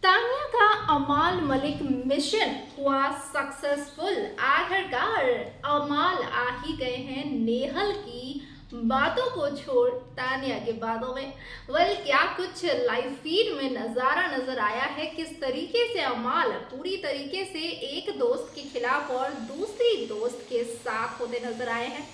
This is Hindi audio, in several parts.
तानिया का अमाल मलिक मिशन हुआ सक्सेसफुल। आखिरकार अमाल आ ही गए हैं नेहल की बातों को छोड़ तानिया के बातों में। क्या कुछ लाइव फीड में नज़ारा नजर आया है, किस तरीके से अमाल पूरी तरीके से एक दोस्त के खिलाफ और दूसरी दोस्त के साथ होते नजर आए हैं।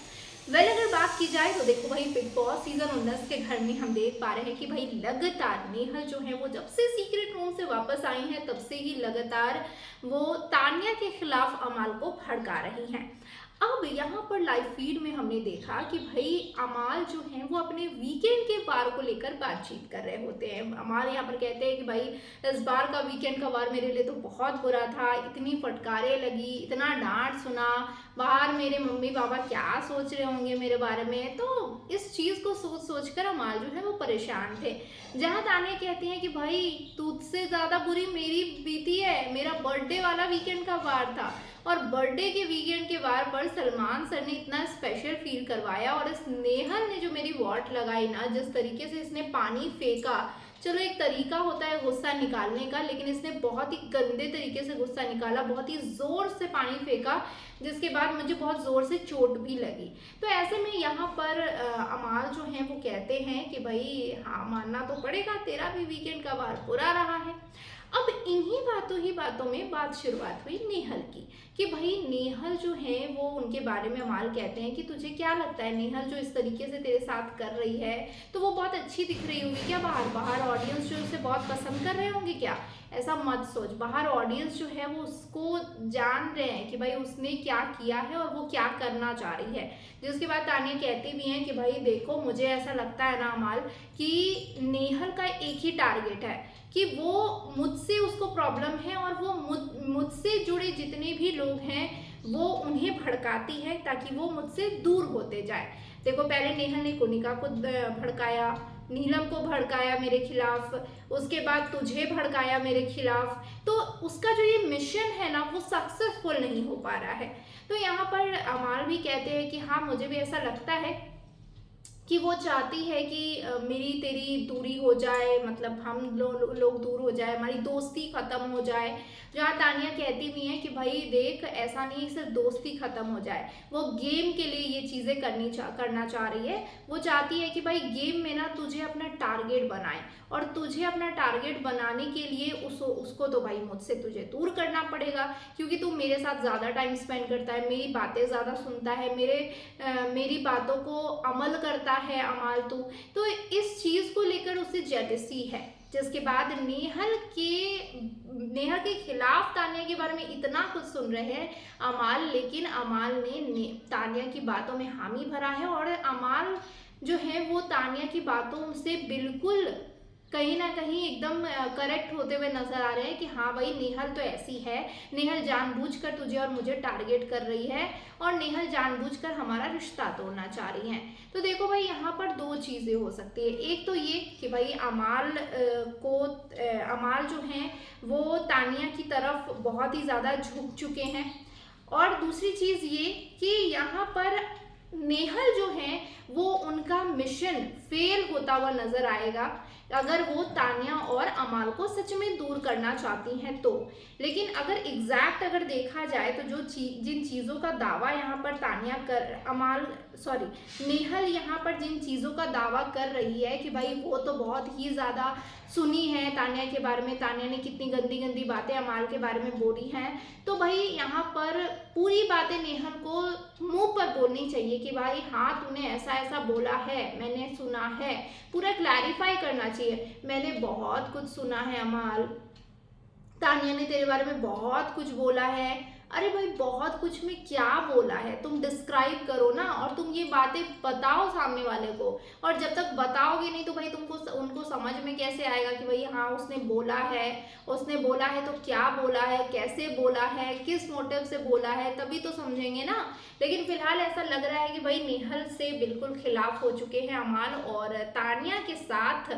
अगर बात की जाए तो देखो भाई, बिग बॉस सीजन 19 के घर में हम देख पा रहे हैं कि भाई लगातार नेहल जो है वो जब से सीक्रेट रूम से वापस आई हैं तब से ही लगातार वो तानिया के खिलाफ अमाल को भड़का रही हैं। अब यहाँ पर लाइव फीड में हमने देखा कि भाई अमाल जो है वो अपने वीकेंड के वार को लेकर बातचीत कर रहे होते हैं। अमाल यहाँ पर कहते हैं कि भाई इस बार का वीकेंड का वार मेरे लिए तो बहुत बुरा था, इतनी फटकारें लगी, इतना डांट सुना, बाहर मेरे मम्मी पापा क्या सोच रहे होंगे मेरे बारे में। तो इस चीज़ को सोच सोच कर अमाल जो है वो परेशान थे। जहाँ तानिया कहती हैं कि भाई तुझसे ज़्यादा बुरी मेरी बीती है, मेरा बर्थडे वाला वीकेंड का वार था और बर्थडे के वीकेंड के वार पर सलमान सर ने इतना स्पेशल फील करवाया और इस नेहल ने जो मेरी वॉट लगाई ना, जिस तरीके से इसने पानी फेंका, चलो एक तरीका होता है गुस्सा निकालने का, लेकिन इसने बहुत ही गंदे तरीके से गुस्सा निकाला, बहुत ही ज़ोर से पानी फेंका, जिसके बाद मुझे बहुत ज़ोर से चोट भी लगी। तो ऐसे में यहाँ पर अमाल जो हैं वो कहते हैं कि भाई हाँ, मानना तो पड़ेगा, तेरा भी वीकेंड का वार बुरा रहा है। अब इन्हीं बातों ही बातों में बात शुरुआत हुई नेहल की कि भाई नेहल जो है वो उनके बारे में अमाल कहते हैं कि तुझे क्या लगता है नेहल जो इस तरीके से तेरे साथ कर रही है तो वो बहुत अच्छी दिख रही होगी क्या, बाहर बाहर ऑडियंस जो उसे बहुत पसंद कर रहे होंगे क्या? ऐसा मत सोच, बाहर ऑडियंस जो है वो उसको जान रहे हैं कि भाई उसने क्या किया है और वो क्या करना चाह रही है। जिसके बाद तानिया कहती भी हैं कि भाई देखो, मुझे ऐसा लगता है ना अमाल कि नेहल का एक ही टारगेट है कि वो मुझसे उसको प्रॉब्लम है और वो मुझसे जुड़े जितने भी लोग हैं वो उन्हें भड़काती है ताकि वो मुझसे दूर होते जाए। देखो, पहले नेहल ने कोनिका को भड़काया, नीलम को भड़काया मेरे खिलाफ, उसके बाद तुझे भड़काया मेरे खिलाफ। तो उसका जो ये मिशन है ना वो सक्सेसफुल नहीं हो पा रहा है। तो यहाँ पर अमाल भी कहते हैं कि हाँ, मुझे भी ऐसा लगता है कि वो चाहती है कि मेरी तेरी दूरी हो जाए, मतलब हम लोग दूर हो जाए, हमारी दोस्ती ख़त्म हो जाए। जहाँ तानिया कहती भी हैं कि भाई देख, ऐसा नहीं सिर्फ दोस्ती ख़त्म हो जाए, वो गेम के लिए ये चीज़ें करना चाह रही है। वो चाहती है कि भाई गेम में ना तुझे अपना टारगेट बनाए और तुझे अपना टारगेट बनाने के लिए उसको तो भाई मुझसे तुझे दूर करना पड़ेगा, क्योंकि तू मेरे साथ ज़्यादा टाइम स्पेंड करता है, मेरी बातें ज़्यादा सुनता है, मेरी बातों को अमल करता है अमाल तू। तो इस चीज़ को लेकर उसे जेलसी है। जिसके बाद नेहल के खिलाफ तानिया के बारे में इतना कुछ सुन रहे हैं अमाल, लेकिन अमाल ने तानिया की बातों में हामी भरा है और अमाल जो है वो तानिया की बातों से बिल्कुल कहीं ना कहीं एकदम करेक्ट होते हुए नजर आ रहे हैं कि हाँ भाई, नेहल तो ऐसी है, नेहल जानबूझकर तुझे और मुझे टारगेट कर रही है और नेहल जानबूझकर हमारा रिश्ता तोड़ना चाह रही है। तो देखो भाई, यहाँ पर दो चीज़ें हो सकती है। एक तो ये कि भाई अमाल जो हैं वो तानिया की तरफ बहुत ही ज़्यादा झुक चुके हैं, और दूसरी चीज़ ये कि यहाँ पर नेहल जो है वो उनका मिशन फेल होता हुआ नजर आएगा अगर वो तानिया और अमाल को सच में दूर करना चाहती हैं तो। लेकिन अगर देखा जाए तो जिन चीज़ों का दावा यहाँ पर नेहल यहाँ पर जिन चीज़ों का दावा कर रही है कि भाई वो तो बहुत ही ज़्यादा सुनी है तानिया के बारे में, तानिया ने कितनी गंदी गंदी बातें अमाल के बारे में बोली हैं, तो भाई यहाँ पर पूरी बातें नेहल को मुंह पर बोलनी चाहिए कि भाई हाँ, तूने ऐसा ऐसा बोला है, मैंने सुना है, पूरा क्लैरिफाई करना चाहिए। मैंने बहुत कुछ सुना है अमाल, तानिया ने तेरे बारे में बहुत कुछ बोला है। अरे भाई, बहुत कुछ में क्या बोला है, तुम डिस्क्राइब करो ना, और तुम ये बातें बताओ सामने वाले को। और जब तक बताओगे नहीं तो भाई उनको समझ में कैसे आएगा कि भाई हाँ, उसने बोला है तो क्या बोला है, कैसे बोला है, किस मोटिव से बोला है, तभी तो समझेंगे ना। लेकिन फिलहाल ऐसा लग रहा है कि भाई नेहल से बिल्कुल खिलाफ हो चुके हैं अमाल और तानिया के साथ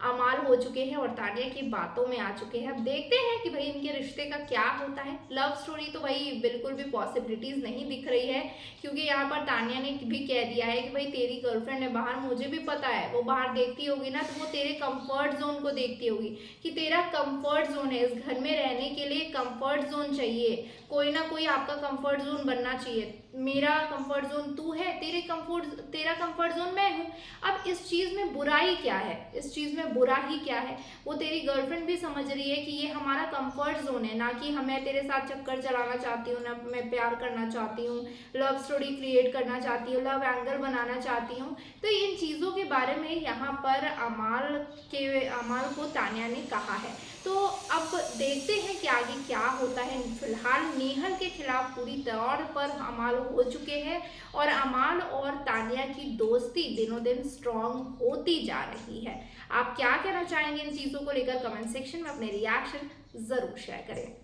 अमाल हो चुके हैं और तानिया की बातों में आ चुके हैं। अब देखते हैं कि भाई इनके रिश्ते का क्या होता है। लव स्टोरी तो भाई कोई बिल्कुल भी पॉसिबिलिटीज़ नहीं दिख रही है, क्योंकि यहाँ पर तान्या ने भी कह दिया है कि भाई तेरी गर्लफ्रेंड है बाहर, मुझे भी पता है वो बाहर देखती होगी ना तो वो तेरे कंफर्ट जोन को देखती होगी कि तेरा कंफर्ट जोन है, इस घर में रहने के लिए कंफर्ट जोन चाहिए, कोई ना कोई आपका कंफर्ट जोन बनना चाहिए। मेरा कंफर्ट जोन तू है, तेरा कंफर्ट जोन मैं हूँ। अब इस चीज़ में बुराई क्या है, इस चीज़ में बुरा ही क्या है? वो तेरी गर्लफ्रेंड भी समझ रही है कि ये हमारा कंफर्ट जोन है, ना कि मैं तेरे साथ चक्कर चलाना चाहती हूँ, ना मैं प्यार करना चाहती हूँ, लव स्टोरी क्रिएट करना चाहती हूँ, लव एंगल बनाना चाहती हूँ। तो इन चीज़ों के बारे में यहाँ पर अमाल को तान्या ने कहा है। तो अब देखते हैं कि आगे क्या होता है। फिलहाल नेहल के खिलाफ पूरी तौर पर अमाल हो चुके हैं और अमाल और तान्या की दोस्ती दिनों दिन स्ट्रॉन्ग होती जा रही है। आप क्या कहना चाहेंगे इन चीज़ों को लेकर? कमेंट सेक्शन में अपने रिएक्शन ज़रूर शेयर करें।